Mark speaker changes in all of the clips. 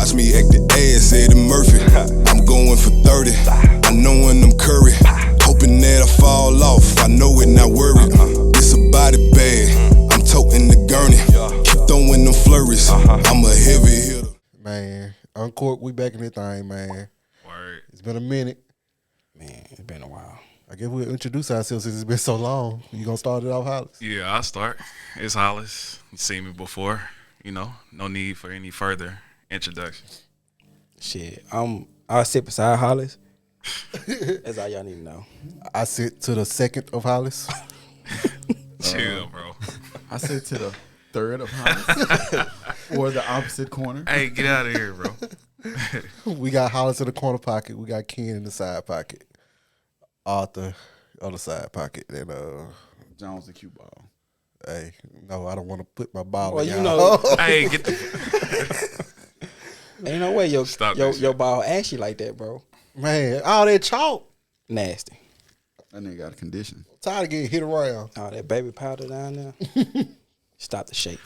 Speaker 1: Watch me act the ass, Eddie Murphy. I'm going for 30. I know when I'm Curry. Hoping that I fall off. I know it, not worried. It's a body bag. I'm toting the gurney. Keep throwing them flurries. I'm a heavy hitter.
Speaker 2: Man, UNCORK'D, we back in this thing, man.
Speaker 3: Word.
Speaker 2: It's been a minute.
Speaker 4: Man, it's been a while.
Speaker 2: I guess we'll introduce ourselves since it's been so long. You gonna start it off, Hollis?
Speaker 3: Yeah, I'll start. It's Hollis. You seen me before. You know, no need for any further introduction.
Speaker 4: Shit, I'll sit beside Hollis. That's all y'all need to know.
Speaker 2: I sit to the second of Hollis.
Speaker 3: Chill, bro.
Speaker 5: I sit to the third of Hollis. Or the opposite corner.
Speaker 3: Hey, get out of here, bro.
Speaker 2: We got Hollis in the corner pocket. We got Ken in the side pocket. Arthur on the side pocket. And
Speaker 5: Jones the cue ball.
Speaker 2: hey, no, I don't want to put my ball
Speaker 4: Well,
Speaker 2: in
Speaker 4: you
Speaker 2: y'all.
Speaker 4: know,
Speaker 3: Hey, get the.
Speaker 4: ain't no way
Speaker 3: Stop that
Speaker 4: your
Speaker 3: shit.
Speaker 4: ball ashy like that, bro.
Speaker 2: Man, all that chalk.
Speaker 4: Nasty.
Speaker 5: That nigga got a condition.
Speaker 2: Tired of getting hit around.
Speaker 4: All that baby powder down there. Stop the shake.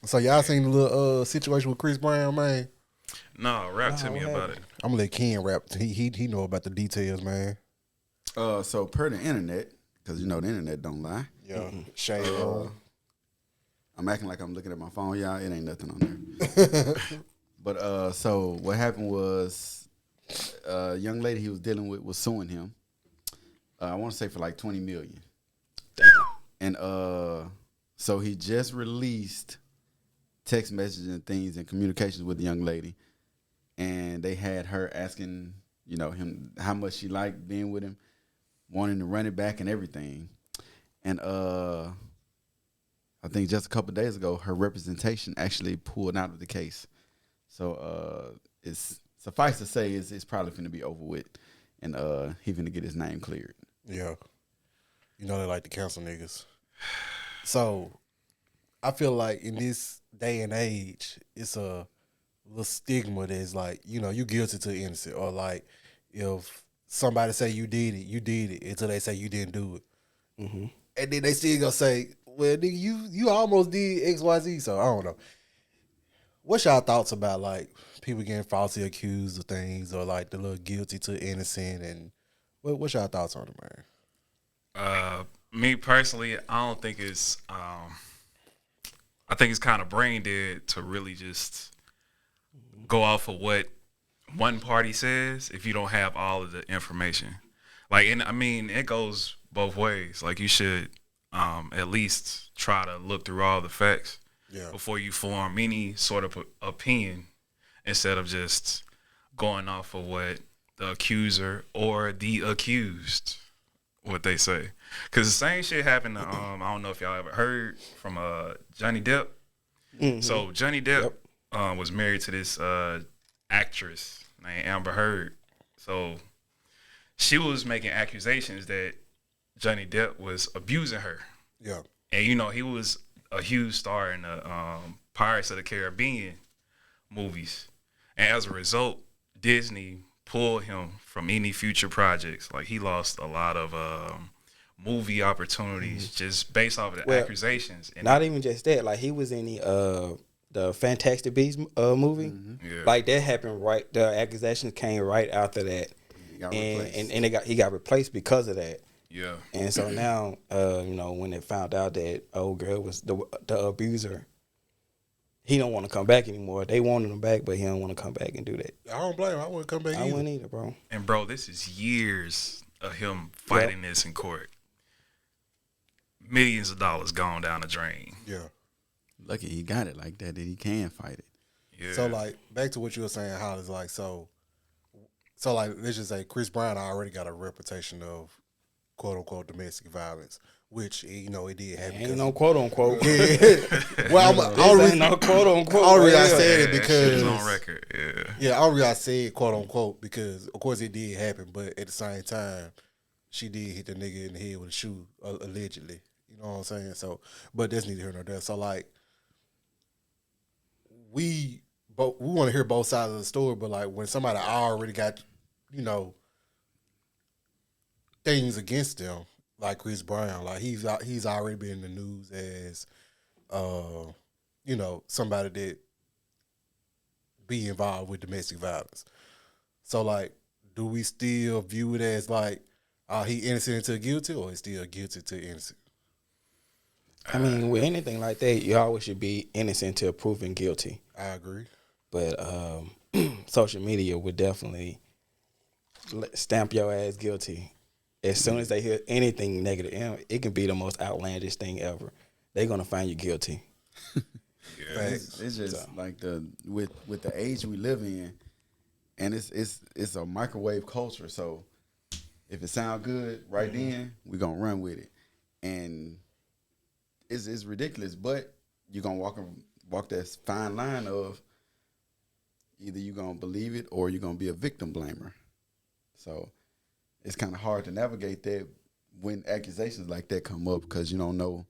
Speaker 2: So y'all seen the little situation with Chris Brown, man?
Speaker 3: No, rap to
Speaker 4: Nah,
Speaker 3: me
Speaker 4: what
Speaker 3: about
Speaker 4: happened?
Speaker 3: it.
Speaker 2: I'm gonna let Ken rap. He know about the details, man.
Speaker 5: So per the internet, because you know the internet don't lie.
Speaker 2: Yeah, shame on.
Speaker 5: I'm acting like I'm looking at my phone, y'all. It ain't nothing on there. But so what happened was a young lady he was dealing with was suing him. I want to say for like $20 million.
Speaker 4: Damn.
Speaker 5: And so he just released text messages and things and communications with the young lady, and they had her asking, you know, him how much she liked being with him, wanting to run it back and everything. And I think just a couple of days ago, her representation actually pulled out of the case. So it's suffice to say, it's probably going to be over with, and he finna get his name cleared.
Speaker 2: Yeah, you know they like to cancel niggas. So I feel like in this day and age, it's a little stigma that's like, you know, you guilty to innocent, or like if somebody say you did it until they say you didn't do it, and then they still gonna say, well, nigga, you almost did X, Y, Z. So I don't know. What's y'all thoughts about like people getting falsely accused of things, or like the little guilty to innocent, and what's y'all thoughts on it, man?
Speaker 3: Me personally, I don't think it's. I think it's kind of brain dead to really just go off of what one party says if you don't have all of the information. Like, and I mean, it goes both ways. Like, you should at least try to look through all the facts before you form any sort of opinion, instead of just going off of what the accuser or the accused, what they say. Because the same shit happened to, I don't know if y'all ever heard from Johnny Depp. So Johnny Depp was married to this actress named Amber Heard. So she was making accusations that Johnny Depp was abusing her.
Speaker 2: Yeah.
Speaker 3: And, you know, he was a huge star in the Pirates of the Caribbean movies. And as a result, Disney pulled him from any future projects. Like, he lost a lot of movie opportunities just based off of the accusations. And
Speaker 4: Not even just that. Like, he was in the Fantastic Beasts movie.
Speaker 3: Yeah.
Speaker 4: Like, that happened right. The accusations came right after that,
Speaker 5: He got
Speaker 4: and
Speaker 5: replaced.
Speaker 4: he got replaced because of that.
Speaker 3: yeah.
Speaker 4: And so now, you know, when they found out that old girl was the abuser, he don't want to come back anymore. They wanted him back, but he don't want to come back and do that.
Speaker 2: I don't blame him. I wouldn't come back
Speaker 4: I
Speaker 2: either.
Speaker 4: wouldn't either, bro.
Speaker 3: And, bro, this is years of him fighting this in court. Millions of dollars gone down the drain.
Speaker 2: Yeah.
Speaker 5: Lucky he got it like that he can fight it.
Speaker 3: Yeah.
Speaker 2: So like back to what you were saying, Hollis, like so like let's just say Chris Brown already got a reputation of quote unquote domestic violence, which you know it did happen.
Speaker 4: Ain't no quote unquote.
Speaker 2: Well,
Speaker 4: Ain't no quote unquote.
Speaker 2: only reason I
Speaker 4: Yeah.
Speaker 2: said it
Speaker 3: that shit
Speaker 2: because
Speaker 3: is on record. Yeah.
Speaker 2: yeah, only reason I said quote unquote because of course it did happen, but at the same time, she did hit the nigga in the head with a shoe allegedly. You know what I'm saying? So, but that's neither here nor there. So like, we want to hear both sides of the story, but like when somebody already got, you know, things against them, like Chris Brown, like he's already been in the news as, you know, somebody that be involved with domestic violence. So, like, do we still view it as like, he innocent until guilty, or is still guilty to innocent?
Speaker 4: I mean, with anything like that, you always should be innocent until proven guilty.
Speaker 2: I agree.
Speaker 4: But social media would definitely stamp your ass guilty as soon as they hear anything negative. And it can be the most outlandish thing ever. They're gonna find you guilty.
Speaker 5: It's just like with the age we live in, and it's a microwave culture. So if it sounds good right then, we're gonna run with it, and it's ridiculous. But you're gonna walk that fine line of either you're gonna believe it or you're gonna be a victim blamer. So it's kind of hard to navigate that when accusations like that come up, because you don't know.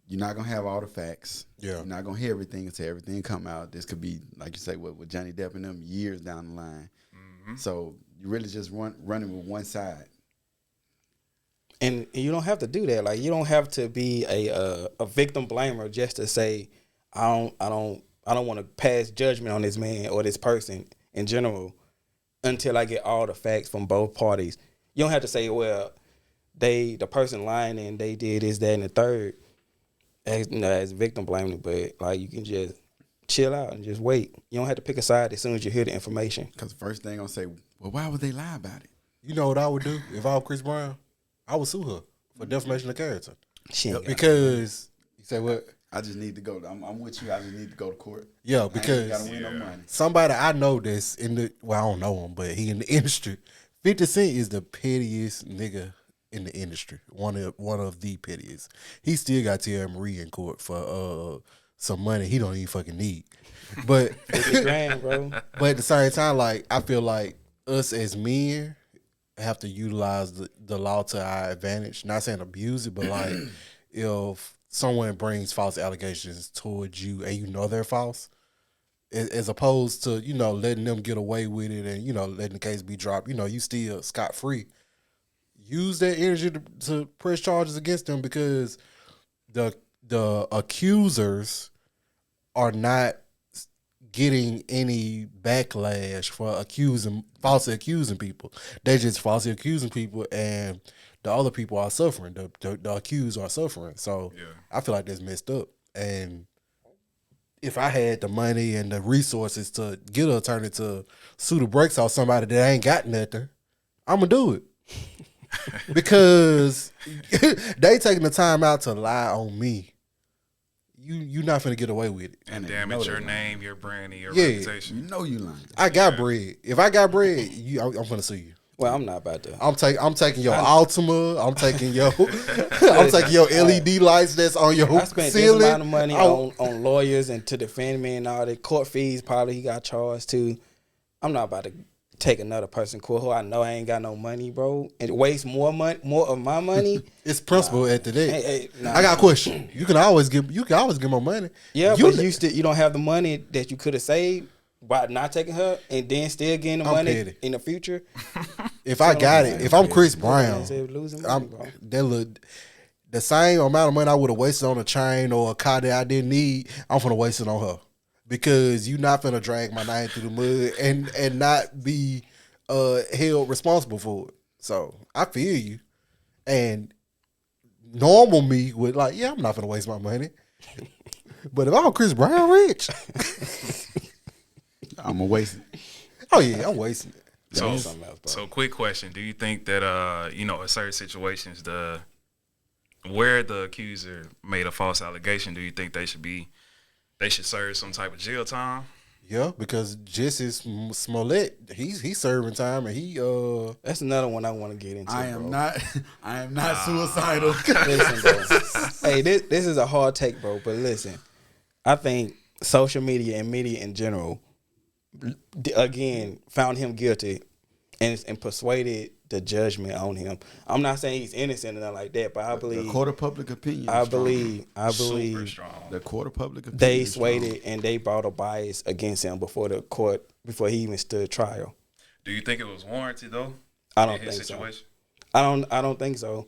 Speaker 5: You're not gonna have all the facts.
Speaker 2: Yeah.
Speaker 5: You're not gonna hear everything until everything come out. This could be, like you say, with Johnny Depp and them, years down the line. Mm-hmm. So you really just running with one side.
Speaker 4: And you don't have to do that. Like, you don't have to be a victim blamer just to say, I don't want to pass judgment on this man or this person in general until I get all the facts from both parties. You don't have to say, well, the person lying and they did this, that, and the third. As victim blaming, but like, you can just chill out and just wait. You don't have to pick a side as soon as you hear the information.
Speaker 5: Because the first thing gonna say, well, why would they lie about it?
Speaker 2: You know what I would do if I was Chris Brown? I would sue her for defamation of character. Because you say what?
Speaker 5: I just need to go. I'm with you. I just need to go to court.
Speaker 2: Yeah, because
Speaker 5: gotta win no money.
Speaker 2: somebody I know that's in the, well, I don't know him, but he in the industry. 50 Cent is the pettiest nigga in the industry, one of the pettiest. He still got Tierra Marie in court for some money he don't even fucking need. But
Speaker 4: grand, bro.
Speaker 2: But at the same time, like, I feel like us as men have to utilize the law to our advantage. Not saying abuse it, but like, if someone brings false allegations towards you and you know they're false, as opposed to, you know, letting them get away with it and, you know, letting the case be dropped, you know, you still scot-free. Use that energy to press charges against them, because the accusers are not getting any backlash for falsely accusing people. They just falsely accusing people, and the other people are suffering. The accused are suffering. So I feel like that's messed up. And if I had the money and the resources to get an attorney to sue the brakes off somebody that ain't got nothing, I'm gonna do it. Because they taking the time out to lie on me. You not finna get away with it.
Speaker 3: And damage your name, your brand, and your
Speaker 2: Yeah.
Speaker 3: reputation.
Speaker 5: You know you lying.
Speaker 2: I got bread. If I got bread, I'm finna sue you.
Speaker 4: Well, I'm not about to.
Speaker 2: I'm taking your Altima. I'm taking your LED lights that's on your
Speaker 4: I spent
Speaker 2: ceiling.
Speaker 4: this amount of money on lawyers and to defend me and all the court fees. Probably he got charged too. I'm not about to take another person court who I know I ain't got no money, bro, and waste more of my money.
Speaker 2: It's principle at the day.
Speaker 4: Hey,
Speaker 2: I got a question. You can always give more money.
Speaker 4: Yeah, but you don't have the money that you could have saved by not taking her, and then still getting the money
Speaker 2: petty.
Speaker 4: in the future.
Speaker 2: If I got it, if I'm Chris Brown,
Speaker 4: losing money, bro.
Speaker 2: The same amount of money I would have wasted on a chain or a car that I didn't need, I'm gonna waste it on her. Because you not finna drag my name through the mud and not be held responsible for it. So I feel you. And normal me would like, yeah, I'm not finna waste my money. But if I'm Chris Brown rich,
Speaker 5: I'm gonna waste it.
Speaker 2: Oh yeah, I'm wasting it.
Speaker 3: So quick question: do you think that in certain situations, where the accuser made a false allegation, do you think they should serve some type of jail time?
Speaker 2: Yeah, because Jesse Smollett, he's serving time, and
Speaker 4: that's another one I want to get into.
Speaker 5: I am not suicidal.
Speaker 4: Listen, bro. Hey, this is a hard take, bro. But listen, I think social media and media in general, again, found him guilty and persuaded the judgment on him. I'm not saying he's innocent or nothing like that, but I believe
Speaker 5: the court of public opinion.
Speaker 4: I believe
Speaker 5: the court of public opinion.
Speaker 4: They swayed it and they brought a bias against him before he even stood trial.
Speaker 3: Do you think it was warranted though?
Speaker 4: I don't think so. I don't think so.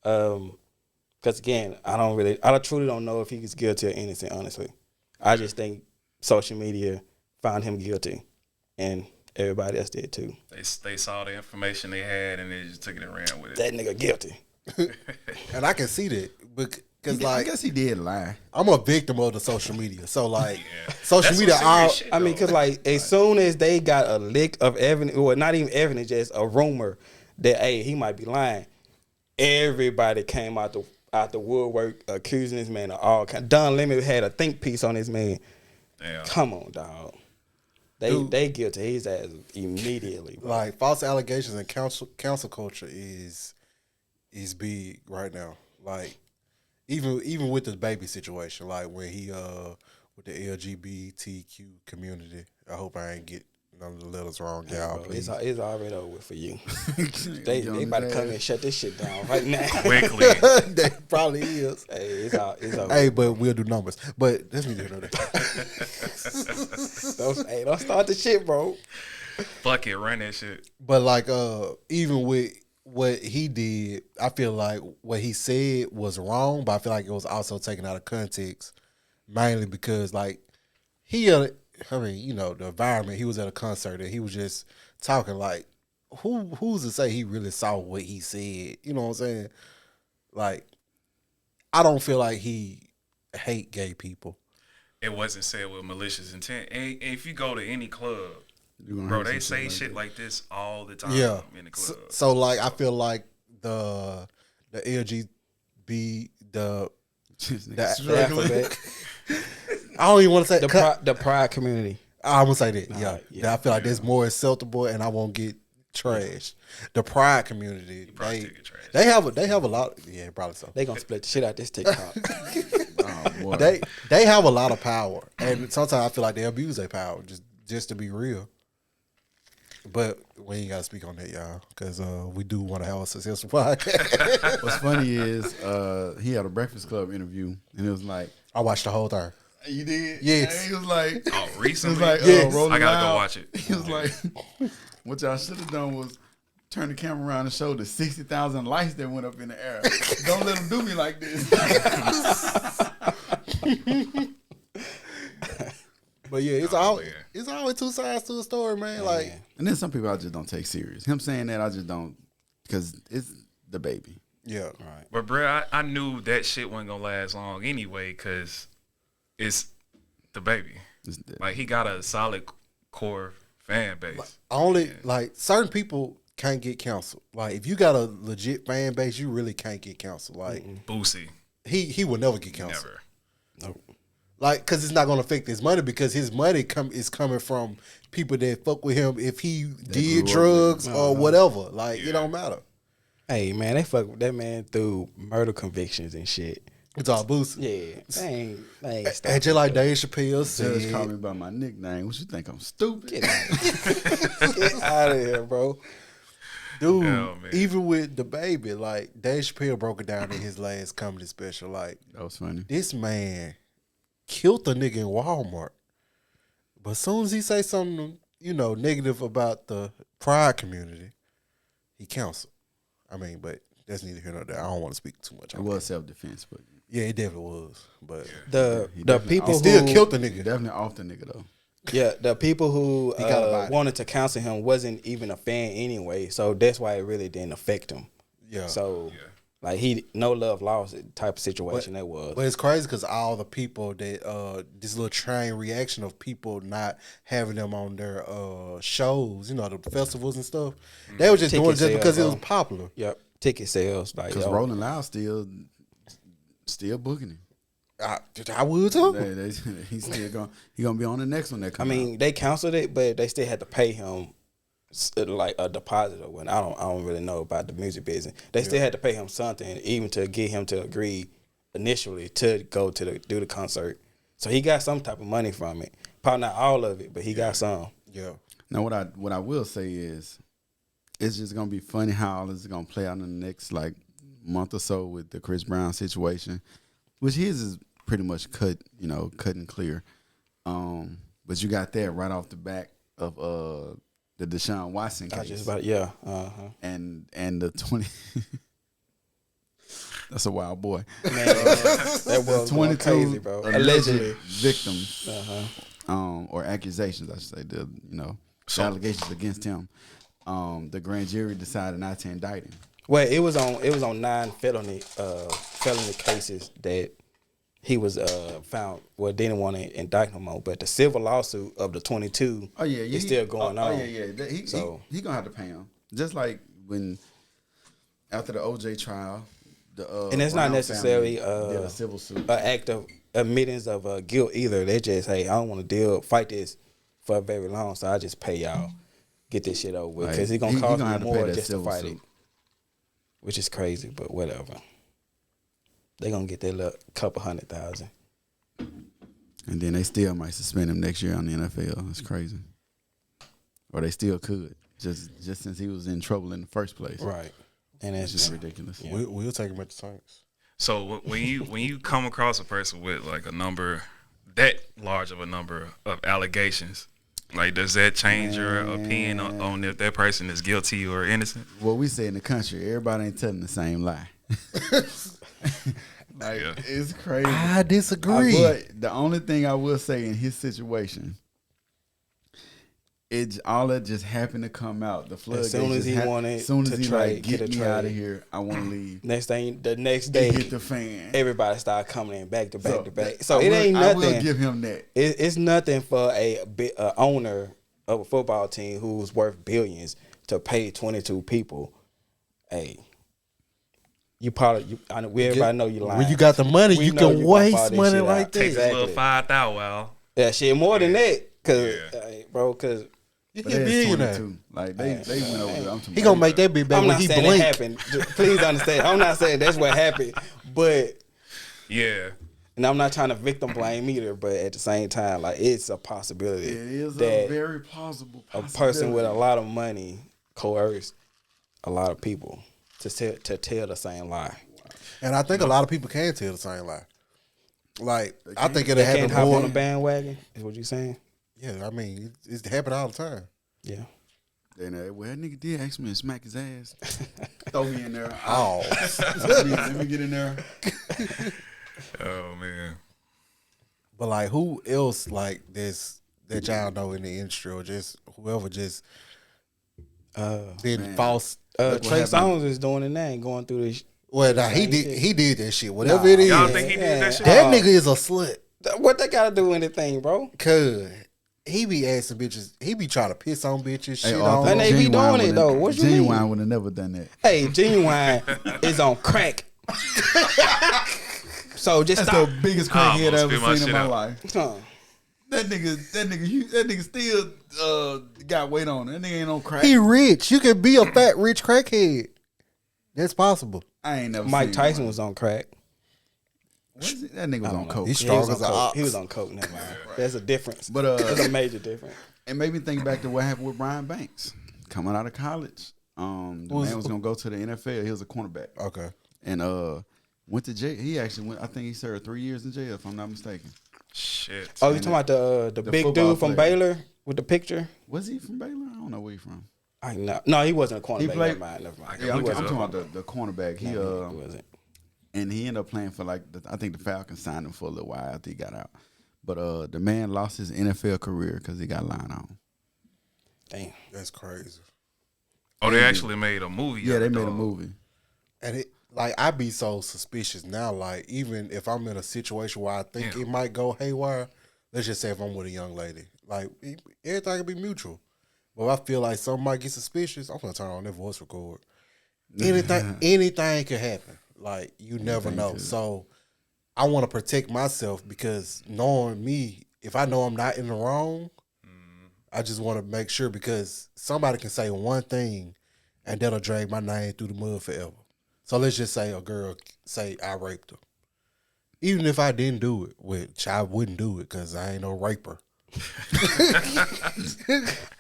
Speaker 4: Because again, I truly don't know if he was guilty or innocent. Honestly, I just think social media found him guilty, and everybody else did too.
Speaker 3: They saw the information they had and they just took it and ran with it.
Speaker 4: That nigga guilty.
Speaker 2: And I can see that because
Speaker 5: I
Speaker 2: like
Speaker 5: guess he did lie.
Speaker 2: I'm a victim of the social media. So like
Speaker 3: Yeah.
Speaker 2: social
Speaker 3: That's
Speaker 2: media,
Speaker 3: some serious
Speaker 2: all
Speaker 3: shit,
Speaker 4: I mean,
Speaker 3: though.
Speaker 4: cause like as soon as they got a lick of evidence, or not even evidence, just a rumor that hey he might be lying, everybody came out the woodwork accusing this man of all kind. Don Lemon had a think piece on this man.
Speaker 3: Damn.
Speaker 4: Come on, dog. They guilty his ass immediately. Bro.
Speaker 2: like false allegations and council culture is big right now. Like even with the baby situation, like when he with the LGBTQ community. I hope I ain't get none of the letters wrong, y'all.
Speaker 4: Bro,
Speaker 2: Please.
Speaker 4: it's already over for you. They about to come and shut this shit down right now.
Speaker 3: Quickly.
Speaker 2: That probably is.
Speaker 4: Hey, it's over.
Speaker 2: Hey, but we'll do numbers. But let's need to know that.
Speaker 4: Don't start the shit, bro.
Speaker 3: Fuck it, run that shit.
Speaker 2: But like even with what he did, I feel like what he said was wrong, but I feel like it was also taken out of context, mainly because like the environment, he was at a concert and he was just talking like who's to say he really saw what he said? You know what I'm saying? Like I don't feel like he hate gay people.
Speaker 3: It wasn't said with malicious intent. And if you go to any club,
Speaker 5: You gonna
Speaker 3: bro,
Speaker 5: hear
Speaker 3: they
Speaker 5: some
Speaker 3: say shit like this all the time
Speaker 2: Yeah.
Speaker 3: in the club.
Speaker 2: So like I feel like the LGB the
Speaker 4: Alphabet,
Speaker 2: I don't even want to say
Speaker 4: the pride community.
Speaker 2: I'm gonna say that. Yeah.
Speaker 4: yeah.
Speaker 2: I feel like that's more acceptable, and I won't get trashed. The pride community,
Speaker 3: probably still get trashed.
Speaker 2: they have a lot. Yeah, probably so.
Speaker 4: They gonna split the shit out this TikTok.
Speaker 5: Oh, boy.
Speaker 2: They have a lot of power, and sometimes I feel like they abuse their power. Just to be real. But we ain't gotta speak on that, y'all, because we do want to have a successful podcast.
Speaker 5: What's funny is he had a Breakfast Club interview, and it was like,
Speaker 2: I watched the whole thing.
Speaker 5: "You did?"
Speaker 2: Yes.
Speaker 5: And he was like,
Speaker 3: Oh,
Speaker 5: he was
Speaker 3: recently?
Speaker 5: like,
Speaker 2: Yes.
Speaker 5: Rolling
Speaker 3: I gotta go
Speaker 5: Loud.
Speaker 3: watch it.
Speaker 5: He was like, "What y'all should have done was turn the camera around and show the 60,000 lights that went up in the air. Don't let them do me like this."
Speaker 2: But yeah, it's
Speaker 3: Oh, man.
Speaker 2: it's always two sides to a story, man. Like
Speaker 5: And then some people I just don't take serious. Him saying that I just don't, because it's the baby.
Speaker 2: yeah,
Speaker 4: Right.
Speaker 3: But bro, I knew that shit wasn't gonna last long anyway, cause it's the baby.
Speaker 5: It's the-
Speaker 3: Like he got a solid core fan base.
Speaker 2: only like certain people can't get canceled. Like if you got a legit fan base, you really can't get canceled. Like
Speaker 3: Boosie,
Speaker 2: he will never get canceled.
Speaker 3: never.
Speaker 2: Like, cause it's not gonna affect his money because his money is coming from people that fuck with him if he did
Speaker 5: grew up
Speaker 2: drugs or whatever. Like, it don't matter.
Speaker 4: Hey man, they fuck with that man through murder convictions and shit.
Speaker 2: It's all boost.
Speaker 4: Yeah, they ain't
Speaker 2: And
Speaker 4: stopping.
Speaker 2: just like Dave Chappelle
Speaker 5: Judge called me
Speaker 2: said,
Speaker 5: by my nickname. What you think? I'm stupid?
Speaker 4: Get out of here, bro.
Speaker 2: dude,
Speaker 3: Oh, man.
Speaker 2: even with the baby, like Dave Chappelle broke it down in his last comedy special. Like,
Speaker 5: That was funny.
Speaker 2: this man killed the nigga in Walmart. But as soon as he say something, negative about the pride community, he canceled. I mean, but that's neither here nor there. I don't want to speak too much
Speaker 5: It
Speaker 2: on
Speaker 5: was
Speaker 2: that.
Speaker 5: self-defense, but
Speaker 2: Yeah, it definitely was. But
Speaker 4: The
Speaker 5: He
Speaker 4: the
Speaker 5: definitely
Speaker 4: people
Speaker 5: also-
Speaker 4: who
Speaker 2: still killed the
Speaker 5: he
Speaker 2: nigga.
Speaker 5: definitely off the nigga, though.
Speaker 4: Yeah, the people who
Speaker 2: He got a body.
Speaker 4: wanted to cancel him wasn't even a fan anyway, so that's why it really didn't affect him.
Speaker 2: Yeah.
Speaker 4: So, like he no love lost type of situation that was.
Speaker 2: But it's crazy because all the people that this little train reaction of people not having them on their shows, the festivals and stuff, they were just doing it
Speaker 4: Ticket
Speaker 2: just because it
Speaker 4: sales,
Speaker 2: was popular.
Speaker 4: Yep, ticket sales like
Speaker 5: Because Rolling Loud still booking him.
Speaker 2: I would too.
Speaker 5: He's still gonna be on the next one that
Speaker 4: I
Speaker 5: comes
Speaker 4: mean, they canceled it, but they still had to pay him like a deposit or what. I don't really know about the music business. They still had to pay him something, even to get him to agree initially to go to do the concert. So he got some type of money from it. Probably not all of it, but he got some.
Speaker 2: Yeah.
Speaker 5: Now, what I will say is, it's just gonna be funny how all this is gonna play out in the next like month or so with the Chris Brown situation, which his is pretty much cut and clear. But you got that right off the back of the Deshaun Watson
Speaker 4: I
Speaker 5: case,
Speaker 4: just about
Speaker 5: and the 20. That's a wild boy.
Speaker 4: Man, that was
Speaker 5: 22
Speaker 4: crazy, bro.
Speaker 5: alleged
Speaker 4: Allegedly.
Speaker 5: victims or accusations, I should say, the
Speaker 3: So-
Speaker 5: allegations against him. The grand jury decided not to indict him.
Speaker 4: Well, it was on 9 felony cases that he was found. Well, didn't want to indict him on, but the civil lawsuit of the 22 is still going on.
Speaker 5: Oh yeah. He gonna have to pay him, just like when after the OJ trial.
Speaker 4: And it's not
Speaker 5: Brown
Speaker 4: necessarily
Speaker 5: family did a civil suit.
Speaker 4: an act of admittance of guilt either. They just, hey, I don't want to fight this for very long, so I just pay y'all, get this shit over with, because it's gonna cost me
Speaker 5: have to pay
Speaker 4: more
Speaker 5: that
Speaker 4: just to
Speaker 5: civil
Speaker 4: fight
Speaker 5: suit.
Speaker 4: it, which is crazy, but whatever. They gonna get their little couple $100,000.
Speaker 5: And then they still might suspend him next year on the NFL. It's crazy. Or they still could, just since he was in trouble in the first place.
Speaker 4: Right. And
Speaker 5: It's
Speaker 4: that's
Speaker 5: just ridiculous.
Speaker 2: We'll take him at the Saints.
Speaker 3: So when you come across a person with like a number that large of a number of allegations, like does that change your opinion on if that person is guilty or innocent?
Speaker 5: What we say in the country, everybody ain't telling the same lie.
Speaker 3: Yeah.
Speaker 5: It's crazy.
Speaker 2: I disagree.
Speaker 5: But the only thing I will say in his situation, all that just happened to come out. The flood.
Speaker 4: As soon as he wanted
Speaker 5: as soon as
Speaker 4: to
Speaker 5: he
Speaker 4: trade,
Speaker 5: like,
Speaker 4: get
Speaker 5: get
Speaker 4: a
Speaker 5: me out of
Speaker 4: trade.
Speaker 5: here, I want to leave.
Speaker 4: the next
Speaker 5: It
Speaker 4: day,
Speaker 5: hit the fan.
Speaker 4: everybody started coming in back to back to back. So
Speaker 5: I
Speaker 4: it
Speaker 5: will-
Speaker 4: ain't
Speaker 5: I will
Speaker 4: nothing.
Speaker 5: give him that.
Speaker 4: It's nothing for a owner of a football team who's worth billions to pay 22 people. Hey, everybody know you lying.
Speaker 2: When you got the money,
Speaker 4: We
Speaker 2: you
Speaker 4: know
Speaker 2: can
Speaker 4: you gonna fall
Speaker 2: waste
Speaker 4: this
Speaker 2: money
Speaker 4: shit
Speaker 2: like
Speaker 4: out.
Speaker 2: that.
Speaker 3: Take this
Speaker 4: Exactly.
Speaker 3: little 5,000 wow.
Speaker 4: Yeah, shit, more than that, cause
Speaker 3: Yeah.
Speaker 4: bro, cause
Speaker 2: You
Speaker 5: But
Speaker 2: get
Speaker 5: that's
Speaker 2: billionaire.
Speaker 5: 22. Like they went over there.
Speaker 2: He gonna make that big back
Speaker 4: I'm
Speaker 2: when
Speaker 4: not
Speaker 2: he
Speaker 4: saying
Speaker 2: blink.
Speaker 4: it happened. Please understand, I'm not saying that's what happened, but
Speaker 3: Yeah.
Speaker 4: and I'm not trying to victim blame either. But at the same time, like it's a possibility
Speaker 5: It is a
Speaker 4: that
Speaker 5: very plausible
Speaker 4: a
Speaker 5: possibility.
Speaker 4: person with a lot of money coerced a lot of people to tell the same lie.
Speaker 2: And I think a lot of people can tell the same lie. Like I think it'll
Speaker 4: They
Speaker 2: happen
Speaker 4: can't hop
Speaker 2: more.
Speaker 4: on the bandwagon. Is what you saying?
Speaker 2: Yeah, I mean it's happening all the time.
Speaker 4: Yeah.
Speaker 5: Then well, that nigga did ask me to smack his ass. Throw me in there.
Speaker 2: Oh,
Speaker 5: Let me get in there.
Speaker 3: Oh man.
Speaker 2: but like who else like this that y'all know in the industry or just whoever just been
Speaker 5: Man.
Speaker 2: false?
Speaker 4: Trey
Speaker 5: happened.
Speaker 4: Songz is doing it now and going through this.
Speaker 2: Well, nah, he
Speaker 4: shit.
Speaker 2: did that shit. Whatever it is,
Speaker 3: Y'all think he did that shit?
Speaker 2: that nigga is a slut.
Speaker 4: What they gotta do with anything, bro?
Speaker 2: Cause he be asking bitches. He be trying to piss on bitches. Shit
Speaker 5: Arthur,
Speaker 2: on.
Speaker 4: And they be
Speaker 5: Genuine
Speaker 4: doing it,
Speaker 5: would've-
Speaker 4: though. What you mean?
Speaker 5: Genuine would have never done that.
Speaker 4: Hey, Genuine is on crack. So just
Speaker 5: That's
Speaker 4: stop.
Speaker 5: the biggest
Speaker 3: I
Speaker 5: crackhead I
Speaker 3: almost
Speaker 5: ever
Speaker 3: spit my
Speaker 5: seen in
Speaker 3: shit
Speaker 5: my
Speaker 3: out.
Speaker 5: life.
Speaker 4: Huh.
Speaker 5: That nigga still got weight on. That nigga ain't on crack.
Speaker 2: He rich. You can be a fat rich crackhead. That's possible.
Speaker 5: I ain't never
Speaker 4: Mike
Speaker 5: seen
Speaker 4: Tyson
Speaker 5: one.
Speaker 4: was on crack.
Speaker 5: Was it? That nigga was on coke.
Speaker 2: He's
Speaker 4: He
Speaker 2: strong
Speaker 4: was on
Speaker 2: as an
Speaker 4: coke.
Speaker 2: ox.
Speaker 4: He was on coke. Never mind. There's a difference.
Speaker 5: But
Speaker 4: There's a major difference.
Speaker 5: it made me think back to what happened with Brian Banks coming out of college. The man was gonna go to the NFL. He was a cornerback
Speaker 2: Okay.
Speaker 5: and went to jail. He actually went. I think he served 3 years in jail, if I'm not mistaken.
Speaker 3: Shit.
Speaker 4: Oh, you talking about the big
Speaker 5: football
Speaker 4: dude from
Speaker 5: player.
Speaker 4: Baylor with the picture?
Speaker 5: Was he from Baylor? I don't know where he from.
Speaker 4: I know. No, he wasn't a cornerback.
Speaker 5: He played-
Speaker 4: Never mind.
Speaker 3: can
Speaker 5: Yeah, I'm
Speaker 3: look it
Speaker 5: talking
Speaker 3: up.
Speaker 5: about the cornerback. He
Speaker 4: He wasn't.
Speaker 5: and he ended up playing for I think the Falcons signed him for a little while after he got out. But the man lost his NFL career because he got lying on.
Speaker 4: Damn.
Speaker 2: That's crazy.
Speaker 3: Oh, they actually made a movie.
Speaker 5: Yeah,
Speaker 3: of
Speaker 5: they
Speaker 3: it,
Speaker 5: made a
Speaker 3: dog.
Speaker 5: movie.
Speaker 2: And it like I be so suspicious now. Like even if I'm in a situation where I think
Speaker 3: Yeah.
Speaker 2: it might go haywire, let's just say if I'm with a young lady, like everything can be mutual. But if I feel like something might get suspicious, I'm gonna turn on their voice record. Anything could happen. Like you never know. So I want to protect myself because knowing me, if I know I'm not in the wrong, I just want to make sure because somebody can say one thing and that'll drag my name through the mud forever. So let's just say a girl say I raped her. Even if I didn't do it, which I wouldn't do it because I ain't no raper.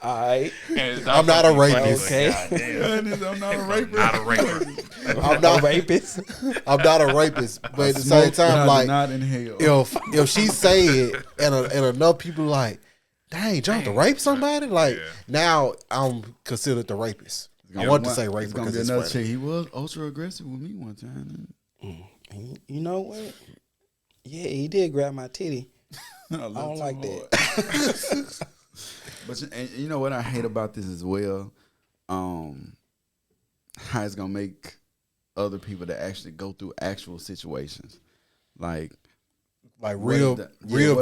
Speaker 4: All right.
Speaker 3: And
Speaker 2: I'm not a rapist.
Speaker 4: Okay.
Speaker 5: I'm not a raper.
Speaker 3: Not a raper.
Speaker 2: I'm not
Speaker 4: A rapist.
Speaker 2: I'm not a rapist, but at the same time, like
Speaker 5: not in hell.
Speaker 2: if she say it and enough people like, dang, John, to rape somebody, like now I'm considered the rapist. I want to say rape
Speaker 5: It's gonna
Speaker 2: because
Speaker 5: be
Speaker 2: it's
Speaker 5: another
Speaker 2: funny.
Speaker 5: chick. He was ultra aggressive with me one time.
Speaker 4: You know what? Yeah, he did grab my titty.
Speaker 5: I
Speaker 4: don't like that.
Speaker 5: But and you know what I hate about this as well? How it's gonna make other people that actually go through actual situations, like
Speaker 2: real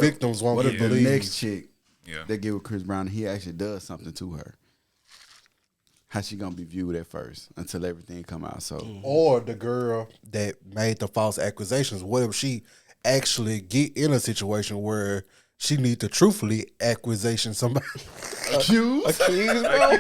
Speaker 2: victims won't
Speaker 5: what
Speaker 2: get
Speaker 5: if the
Speaker 2: believed.
Speaker 5: next chick
Speaker 3: Yeah.
Speaker 5: that get with Chris Brown, he actually does something to her? How she gonna be viewed at first until everything come out? So
Speaker 2: Or the girl that made the false accusations. What if she actually get in a situation where she need to truthfully accusation somebody?
Speaker 5: accused,
Speaker 4: bro.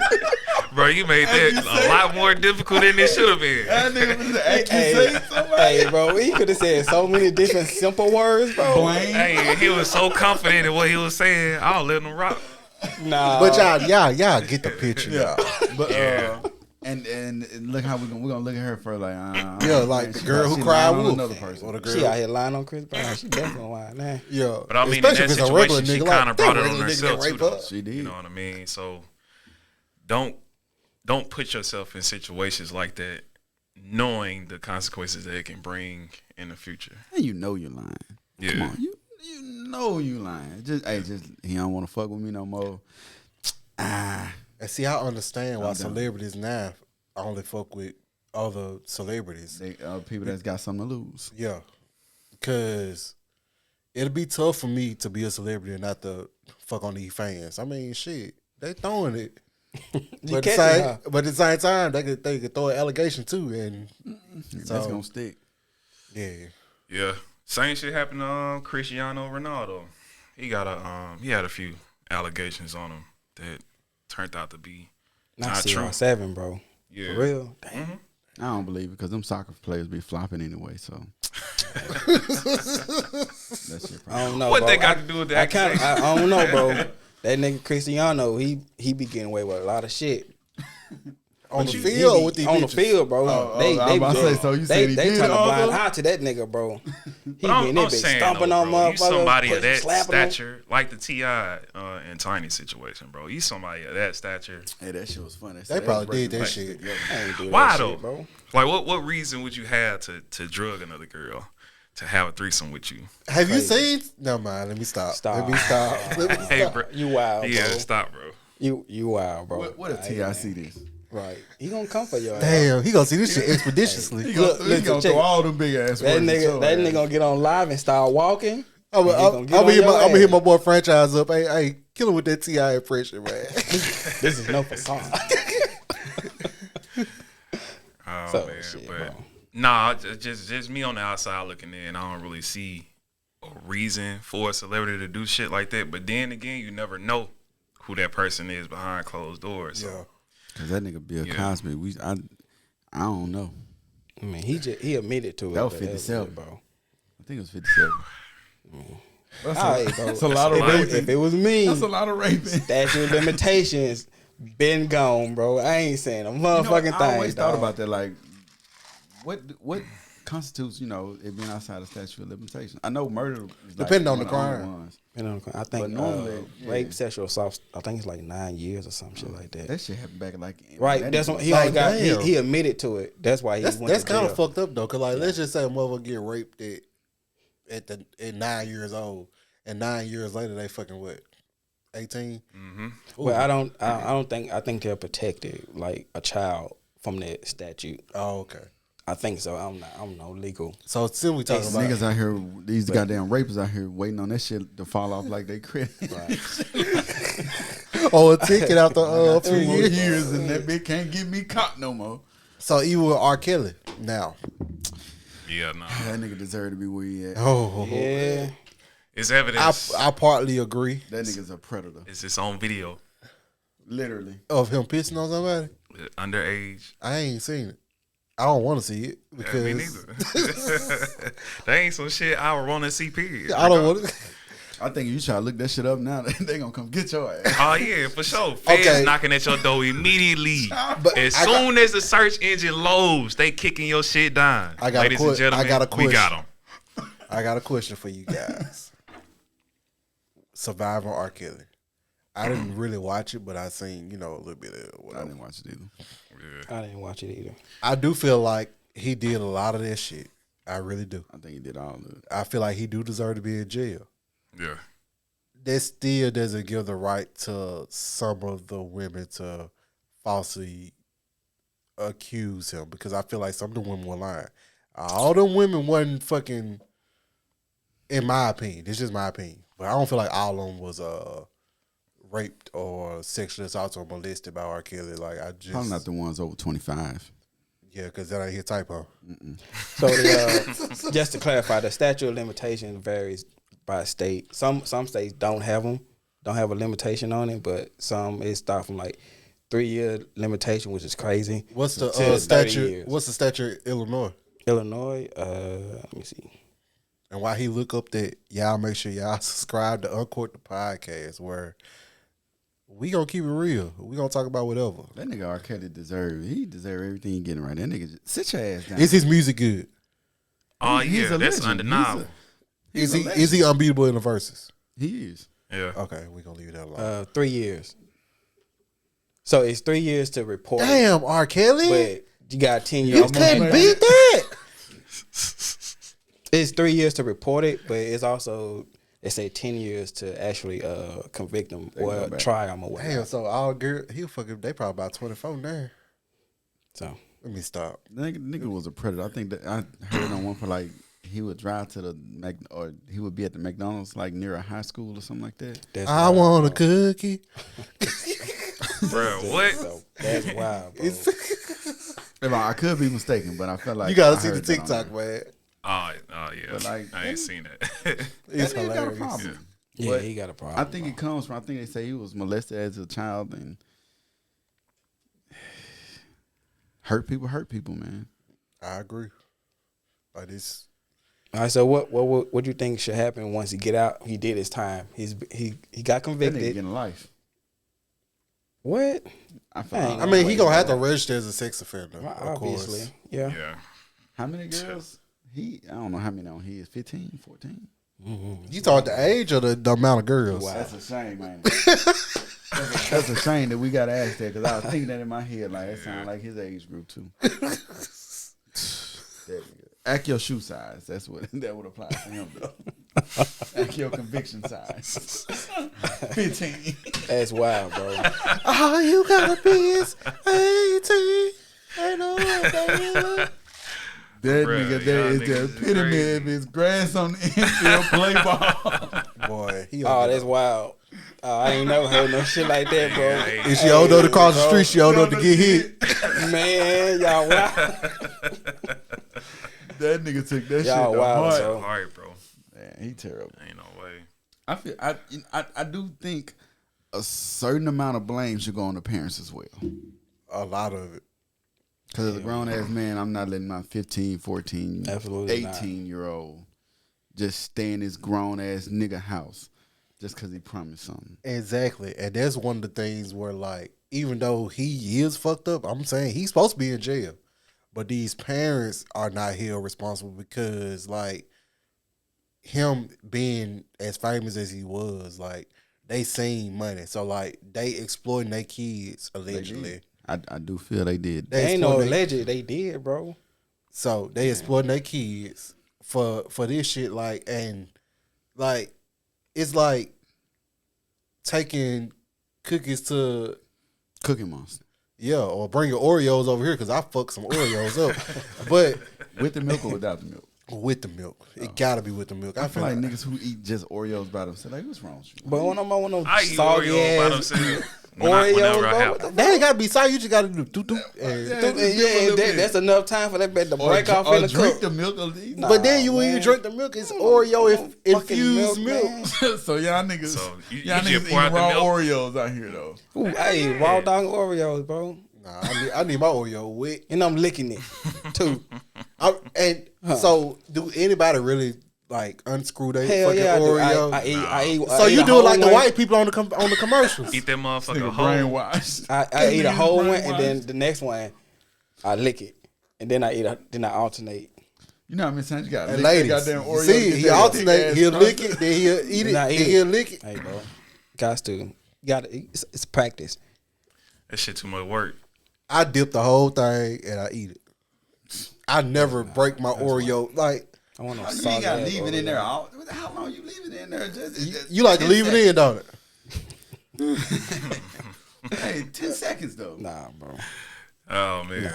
Speaker 3: Bro, you made that a lot more difficult than it should have been.
Speaker 5: that nigga was the accusation.
Speaker 4: Hey, bro, he could have said so many different simple words, bro.
Speaker 5: Blame.
Speaker 3: Hey, he was so confident in what he was saying. I'll let him rock.
Speaker 4: Nah,
Speaker 2: But y'all get the picture.
Speaker 5: Yeah, but
Speaker 3: Yeah.
Speaker 5: and look how we're gonna look at her for like
Speaker 2: Like the
Speaker 5: she
Speaker 2: girl
Speaker 5: thought
Speaker 2: who
Speaker 5: she
Speaker 2: cried
Speaker 5: lied on
Speaker 2: wolf.
Speaker 5: another person.
Speaker 2: Or the girl.
Speaker 4: she out here lying on Chris Brown. She definitely lying now.
Speaker 2: Yeah.
Speaker 3: But I mean, in
Speaker 2: Especially
Speaker 3: that
Speaker 2: if it's a regular
Speaker 3: situation, she
Speaker 2: nigga,
Speaker 3: kind
Speaker 2: like,
Speaker 3: of brought
Speaker 2: that
Speaker 3: it on
Speaker 2: regular nigga
Speaker 3: herself
Speaker 2: get
Speaker 3: too,
Speaker 2: raped
Speaker 3: though.
Speaker 2: up.
Speaker 5: She did.
Speaker 3: You know what I mean? So don't put yourself in situations like that, knowing the consequences that it can bring in the future.
Speaker 5: And you know you're lying.
Speaker 3: Yeah.
Speaker 5: Come on, you know you lying. Just he don't want to fuck with me no more.
Speaker 2: And see, I understand why
Speaker 5: I'm done.
Speaker 2: celebrities now only fuck with other celebrities.
Speaker 5: They people that's got something to lose.
Speaker 2: Yeah. Because it'll be tough for me to be a celebrity and not to fuck on these fans. I mean, shit, they throwing it. But at the same time, they could throw an allegation too. And
Speaker 5: That's gonna stick.
Speaker 2: yeah.
Speaker 3: Yeah. Same shit happened to Cristiano Ronaldo. He got he had a few allegations on him that turned out to be not true.
Speaker 4: CR7, bro.
Speaker 3: Yeah.
Speaker 4: For real. Damn.
Speaker 5: I don't believe it because them soccer players be flopping anyway. So that's your problem.
Speaker 4: I don't know.
Speaker 3: What
Speaker 4: bro.
Speaker 3: they got to do with the accusation?
Speaker 4: I don't know, bro. That nigga Cristiano, he be getting away with a lot of shit.
Speaker 2: On the
Speaker 4: He
Speaker 2: field
Speaker 4: be
Speaker 2: with these
Speaker 4: on
Speaker 2: bitches.
Speaker 4: the field, bro.
Speaker 5: I was about to say, so you said he
Speaker 4: they
Speaker 5: did
Speaker 4: turn a
Speaker 5: all
Speaker 4: blind
Speaker 5: those?
Speaker 4: eye to that nigga, bro. He
Speaker 3: But I'm
Speaker 4: getting that bitch
Speaker 3: saying,
Speaker 4: stomping
Speaker 3: though,
Speaker 4: on
Speaker 3: bro, you
Speaker 4: motherfuckers,
Speaker 3: somebody of
Speaker 4: pushing,
Speaker 3: that
Speaker 4: slapping them.
Speaker 3: stature, like the T.I. and Tiny situation, bro. You somebody of that stature.
Speaker 5: Hey, that shit was funny.
Speaker 2: They probably did that shit.
Speaker 4: I ain't doing
Speaker 3: Why
Speaker 4: that
Speaker 3: though?
Speaker 4: shit, bro.
Speaker 3: Like, what reason would you have to drug another girl to have a threesome with you?
Speaker 2: Have you seen? No, mind. Let me stop. Let me stop. Let me
Speaker 3: Hey,
Speaker 2: stop.
Speaker 3: bro.
Speaker 4: You wild,
Speaker 3: Yeah,
Speaker 4: bro.
Speaker 3: stop, bro.
Speaker 4: You wild, bro.
Speaker 5: What if T.I. see this?
Speaker 4: Right. He gonna come for your ass.
Speaker 2: Damn, he gonna see this shit expeditiously.
Speaker 5: He
Speaker 4: Look,
Speaker 5: gonna
Speaker 4: listen, check.
Speaker 5: throw all them big ass
Speaker 4: That
Speaker 5: words at
Speaker 4: nigga,
Speaker 5: your
Speaker 4: that
Speaker 5: ass.
Speaker 4: nigga gonna get on live and start walking.
Speaker 2: I'm
Speaker 4: He gonna get on
Speaker 2: gonna
Speaker 4: your
Speaker 2: hit
Speaker 4: ass.
Speaker 2: my boy franchise up. Hey, kill him with that T.I. impression, man.
Speaker 4: This is no facade.
Speaker 3: Oh
Speaker 4: So,
Speaker 3: man,
Speaker 4: shit,
Speaker 3: but
Speaker 4: bro.
Speaker 3: nah, just me on the outside looking in. I don't really see a reason for a celebrity to do shit like that. But then again, you never know who that person is behind closed doors. So.
Speaker 2: Yeah.
Speaker 5: Cause that nigga Bill
Speaker 3: Yeah.
Speaker 5: Cosby, I don't know.
Speaker 4: I mean, he admitted to it.
Speaker 5: That was
Speaker 4: but
Speaker 5: 57.
Speaker 4: it, bro.
Speaker 5: I think it was 57.
Speaker 4: All right, bro.
Speaker 5: That's a lot of
Speaker 3: If it-
Speaker 5: raping.
Speaker 4: If it was me,
Speaker 5: That's a lot of raping.
Speaker 4: statute of limitations been gone, bro. I ain't saying a motherfucking
Speaker 5: I always
Speaker 4: thing.
Speaker 5: thought
Speaker 4: dog.
Speaker 5: about that. Like, what constitutes, it being outside of statute of limitations? I know murder is
Speaker 2: Depending on
Speaker 5: one
Speaker 2: the
Speaker 5: of only
Speaker 2: crime.
Speaker 5: ones.
Speaker 4: I think
Speaker 5: But normally,
Speaker 4: rape, sexual assault. I think it's like 9 years or some shit like that.
Speaker 5: That shit happened back like
Speaker 4: Right.
Speaker 5: that
Speaker 4: That's
Speaker 5: nigga
Speaker 4: what he
Speaker 2: Like,
Speaker 4: only got.
Speaker 2: damn.
Speaker 4: He admitted to it. That's why he
Speaker 2: That's
Speaker 4: went to
Speaker 2: kind
Speaker 4: jail.
Speaker 2: of fucked up though, cause like let's just say a motherfucker get raped at 9 years old, and 9 years later they fucking what, 18?
Speaker 3: Mm-hmm.
Speaker 4: But I don't think. I think they're protected like a child from that statute.
Speaker 2: Oh, okay.
Speaker 4: I think so. I'm no legal.
Speaker 2: So still we talking
Speaker 5: These
Speaker 2: about
Speaker 5: niggas out here, these goddamn rapers out here waiting on that shit to fall off like they credit.
Speaker 2: a ticket after a
Speaker 5: 2
Speaker 2: few
Speaker 5: more
Speaker 2: years.
Speaker 5: years and that bitch can't get me caught no more.
Speaker 2: So even with R. Kelly now.
Speaker 3: Yeah, no.
Speaker 5: That nigga deserve to be where he at.
Speaker 2: Oh,
Speaker 4: Yeah.
Speaker 3: It's evidence.
Speaker 2: I partly agree
Speaker 5: That nigga's a predator.
Speaker 3: It's his own video.
Speaker 5: Literally.
Speaker 2: of him pissing on somebody.
Speaker 3: Underage.
Speaker 2: I ain't seen it. I don't want to see it
Speaker 3: Yeah,
Speaker 2: because
Speaker 3: me neither. That ain't some shit I would want to see, period.
Speaker 2: I don't want to.
Speaker 5: I think if you try to look that shit up now, they gonna come get your ass.
Speaker 3: Oh yeah, for sure. Feds
Speaker 2: Okay.
Speaker 3: knocking at your door immediately.
Speaker 2: But
Speaker 3: As
Speaker 2: I got-
Speaker 3: soon as the search engine loads, they kicking your shit down.
Speaker 2: I got a
Speaker 3: Ladies and gentlemen,
Speaker 2: I got a
Speaker 3: we got
Speaker 2: question.
Speaker 3: them.
Speaker 2: I got a question for you guys. Survivor R. Kelly. I didn't really watch it, but I seen, a little bit of it.
Speaker 5: I
Speaker 2: Whatever.
Speaker 5: didn't watch it either.
Speaker 4: I didn't watch it either.
Speaker 2: I do feel like he did a lot of that shit. I really do.
Speaker 5: I think he did all of it.
Speaker 2: I feel like he do deserve to be in jail.
Speaker 3: Yeah.
Speaker 2: that still doesn't give the right to some of the women to falsely accuse him, because I feel like some of the women were lying. All them women wasn't fucking, in my opinion. It's just my opinion, but I don't feel like all of them was raped or sexually assaulted or molested by R. Kelly. Like I just
Speaker 5: Probably not the ones over 25.
Speaker 2: yeah, because that ain't his typo.
Speaker 4: So just to clarify, the statute of limitation varies by state. Some states don't have them, don't have a limitation on it, but some it start from like 3-year limitation, which is crazy.
Speaker 2: What's the
Speaker 4: to 30
Speaker 2: statute?
Speaker 4: years.
Speaker 2: What's the statute in Illinois?
Speaker 4: Illinois, let me see.
Speaker 2: And while he look up that, y'all make sure y'all subscribe to UNCORK'D the podcast, where we gonna keep it real. We gonna talk about whatever.
Speaker 5: That nigga R. Kelly deserve everything he getting right. That nigga just sit your ass down.
Speaker 2: Is his music good?
Speaker 3: Oh
Speaker 5: He's
Speaker 3: yeah,
Speaker 5: a
Speaker 3: that's
Speaker 5: legend.
Speaker 3: undeniable.
Speaker 2: Is he unbeatable in the verses?
Speaker 5: He is.
Speaker 3: Yeah.
Speaker 2: Okay, we gonna leave that alone.
Speaker 4: 3 years. So it's 3 years to report it,
Speaker 2: Damn, R. Kelly,
Speaker 4: but you got 10
Speaker 2: you
Speaker 4: years.
Speaker 2: couldn't beat that.
Speaker 4: It's 3 years to report it, but it's also they say 10 years to actually convict them
Speaker 5: go
Speaker 4: or
Speaker 5: back.
Speaker 4: try them or whatever.
Speaker 2: Damn, so all girl, he fucking. They probably about 24 now.
Speaker 4: So
Speaker 2: Let me stop.
Speaker 5: The nigga was a predator. I think that I heard on one for like he would drive to the or he would be at the McDonald's like near a high school or something like that.
Speaker 4: that's
Speaker 2: I
Speaker 4: wild,
Speaker 2: want a
Speaker 4: bro.
Speaker 2: cookie.
Speaker 3: Bro, what?
Speaker 4: So that's wild, bro.
Speaker 5: I could be mistaken, but I felt like
Speaker 2: You gotta
Speaker 5: I
Speaker 2: see the
Speaker 5: heard that on
Speaker 2: TikTok,
Speaker 5: there.
Speaker 2: man.
Speaker 3: Oh yeah.
Speaker 5: But, like,
Speaker 3: I ain't seen that.
Speaker 2: It's
Speaker 5: That nigga got a
Speaker 2: hilarious.
Speaker 5: problem.
Speaker 4: Yeah,
Speaker 5: But
Speaker 4: he got a problem.
Speaker 5: I think it comes from. I think they say he was molested as a child and hurt people, man.
Speaker 2: I agree. Like this.
Speaker 4: All right, so what do you think should happen once he get out? He did his time. He got
Speaker 5: That nigga
Speaker 4: convicted.
Speaker 5: getting life.
Speaker 4: What?
Speaker 5: I feel
Speaker 4: Dang.
Speaker 2: I mean, he gonna have to register as a sex offender, of
Speaker 4: Obviously,
Speaker 2: course.
Speaker 4: yeah.
Speaker 3: Yeah.
Speaker 5: How many girls? I don't know how many on he is. 15, 14?
Speaker 2: You talk the age or the amount of girls?
Speaker 4: Wow.
Speaker 5: That's a shame, man. That's a shame that we got to ask that because I was thinking that in my head. Like, it sounded like his age group, too. There we go. Act your shoe size. That's what that would apply to him, though. Act your conviction size. 15.
Speaker 4: That's wild, bro.
Speaker 2: All you gotta be is 18. Ain't no way.
Speaker 5: That
Speaker 3: Bruh,
Speaker 5: nigga there
Speaker 3: y'all
Speaker 5: is the
Speaker 3: niggas is
Speaker 5: epitome
Speaker 3: crazy.
Speaker 5: of his grass on the infield play ball.
Speaker 2: Boy, he
Speaker 4: Oh, that's wild. I ain't never heard no shit like that, bro.
Speaker 3: Yeah,
Speaker 2: If she old enough to cross the street, she old enough to get hit.
Speaker 4: Man, y'all wild.
Speaker 5: That nigga took that
Speaker 4: Y'all
Speaker 5: shit to
Speaker 4: wild,
Speaker 5: heart.
Speaker 4: bro.
Speaker 3: All right, bro.
Speaker 5: Man, he terrible.
Speaker 3: Ain't no way.
Speaker 5: I feel I do think a certain amount of blame should go on the parents as well.
Speaker 2: A lot of it.
Speaker 5: Because as a grown ass man, I'm not letting my 15, 14,
Speaker 4: Absolutely not.
Speaker 5: 18-year-old just stay in this grown ass nigga house just because he promised something.
Speaker 2: Exactly. And that's one of the things where, like, even though he is fucked up, I'm saying he's supposed to be in jail. But these parents are not held responsible because, like, him being as famous as he was, like, they seen money. So, like, they exploiting their kids, allegedly.
Speaker 5: I do feel they did.
Speaker 4: They ain't no
Speaker 2: exploiting they-
Speaker 4: alleged. They did, bro.
Speaker 2: So, they exploiting their kids for this shit, like, and, like, it's like taking cookies to...
Speaker 5: Cookie Monster.
Speaker 2: Yeah, or bring your Oreos over here because I fucked some Oreos up. But
Speaker 5: With the milk or without the milk?
Speaker 2: with the milk. It gotta be with the milk.
Speaker 5: I feel like niggas who eat just Oreos by themselves, like, what's wrong with you?
Speaker 4: But when I'm on them
Speaker 3: I eat
Speaker 4: soggy
Speaker 3: Oreos by
Speaker 4: ass
Speaker 3: themselves.
Speaker 4: Oreos,
Speaker 3: Whenever I
Speaker 4: bro,
Speaker 3: have
Speaker 4: what the
Speaker 3: them.
Speaker 2: They ain't gotta be sorry, you just gotta do doo doo.
Speaker 4: that's enough time for that bit to break off in the
Speaker 5: drink
Speaker 4: cup.
Speaker 5: the milk.
Speaker 2: But then when you
Speaker 4: man.
Speaker 2: drink the milk, it's Oreo
Speaker 4: Fucking
Speaker 2: infused milk.
Speaker 4: man.
Speaker 5: So y'all niggas,
Speaker 3: So you
Speaker 5: y'all
Speaker 3: just
Speaker 5: niggas
Speaker 3: pour out
Speaker 5: eat
Speaker 3: the
Speaker 5: raw
Speaker 3: milk?
Speaker 5: Oreos out here though.
Speaker 4: Ooh, I eat raw dog Oreos, bro.
Speaker 2: Nah, I need my Oreo wet.
Speaker 4: And I'm licking it too.
Speaker 2: So do anybody really like unscrew their
Speaker 4: Hell
Speaker 2: fucking
Speaker 4: yeah,
Speaker 2: Oreo?
Speaker 4: I eat.
Speaker 2: So you do it like the white people on the commercials.
Speaker 3: Eat that motherfucker
Speaker 5: Nigga
Speaker 3: whole.
Speaker 5: brainwashed.
Speaker 4: I eat a
Speaker 5: Niggas
Speaker 4: whole one,
Speaker 5: brainwashed.
Speaker 4: and then the next one, I lick it, and then I alternate.
Speaker 5: You know how many times you got
Speaker 2: And
Speaker 5: lick that
Speaker 2: ladies,
Speaker 5: goddamn Oreo?
Speaker 2: see,
Speaker 5: get
Speaker 2: he
Speaker 5: that
Speaker 2: alternate.
Speaker 5: thick-ass
Speaker 2: He'll
Speaker 5: crust?
Speaker 2: lick it, then he'll eat it,
Speaker 4: Nah,
Speaker 2: then
Speaker 4: eat it.
Speaker 2: he'll lick it.
Speaker 4: Hey, bro, guys, to got it's practice.
Speaker 3: That shit too much work.
Speaker 2: I dip the whole thing and I eat it. I never break my Oreo. Like
Speaker 4: I want no
Speaker 5: You ain't
Speaker 4: salt
Speaker 5: gotta
Speaker 4: ass
Speaker 5: leave it
Speaker 4: Oreo.
Speaker 5: in there. How long you leave it in there? Just
Speaker 2: You like to
Speaker 5: 10
Speaker 2: leave it in, don't it?
Speaker 5: Hey, 10 seconds though.
Speaker 4: Nah, bro.
Speaker 3: Oh man.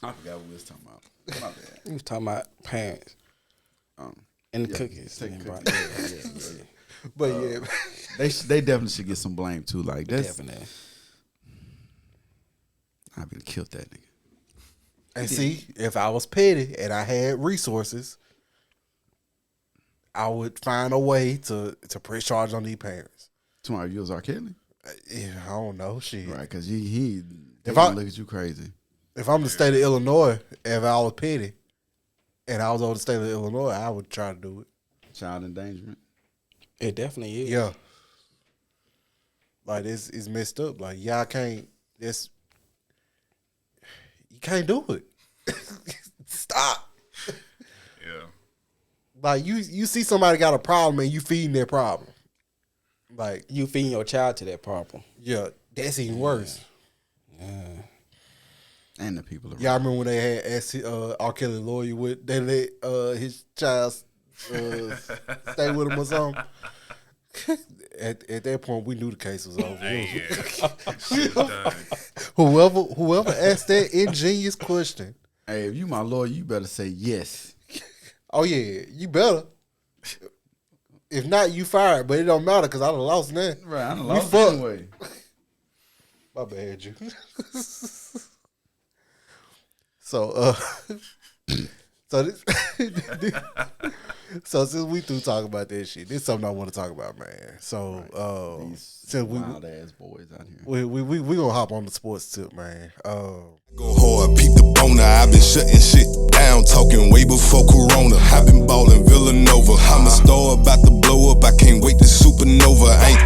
Speaker 5: I forgot what we was talking about. My bad.
Speaker 4: We was talking about parents and the
Speaker 5: Yeah,
Speaker 4: cookies.
Speaker 5: take
Speaker 4: and
Speaker 5: cookies.
Speaker 4: yeah.
Speaker 2: But yeah,
Speaker 5: They definitely should get some blame too. Like that's
Speaker 4: Definitely.
Speaker 5: I'd be killed that nigga.
Speaker 2: and see, if I was petty and I had resources, I would find a way to press charge on these parents.
Speaker 5: Tomorrow you was R. Kelly,
Speaker 2: Yeah, I don't know, shit.
Speaker 5: right? Because he
Speaker 2: If
Speaker 5: gonna
Speaker 2: I-
Speaker 5: look at you crazy.
Speaker 2: If I'm the state of Illinois, if I was petty and I was over the state of Illinois, I would try to do it.
Speaker 5: Child endangerment.
Speaker 4: It definitely is.
Speaker 2: Yeah. Like it's messed up. Like y'all can't. You can't do it. Stop.
Speaker 3: Yeah.
Speaker 2: Like you see somebody got a problem and you feeding their problem. Like
Speaker 4: You feeding your child to that problem.
Speaker 2: yeah, that's even worse.
Speaker 5: And the people around.
Speaker 2: Y'all remember when they had asked R. Kelly lawyer with they let his child stay with him or something. At that point, we knew the case was over.
Speaker 3: Shit done.
Speaker 2: Whoever asked that ingenious question,
Speaker 5: Hey, if you my lawyer, you better say yes.
Speaker 2: oh yeah, you better. If not, you fired. But it don't matter because I done lost now.
Speaker 5: Right, I done
Speaker 2: We
Speaker 5: lost
Speaker 2: fucked.
Speaker 5: anyway.
Speaker 2: My bad, you. So so since we through talking about that shit, this is something I want to talk about, man. So
Speaker 5: These
Speaker 2: since
Speaker 5: wild ass boys out here.
Speaker 2: we gonna hop on the sports tip, man.
Speaker 1: Go hard, peep the boner. I've been shutting shit down, talking way before Corona. I've been ballin' Villanova. I'm a star about to blow up. I can't wait to supernova. I ain't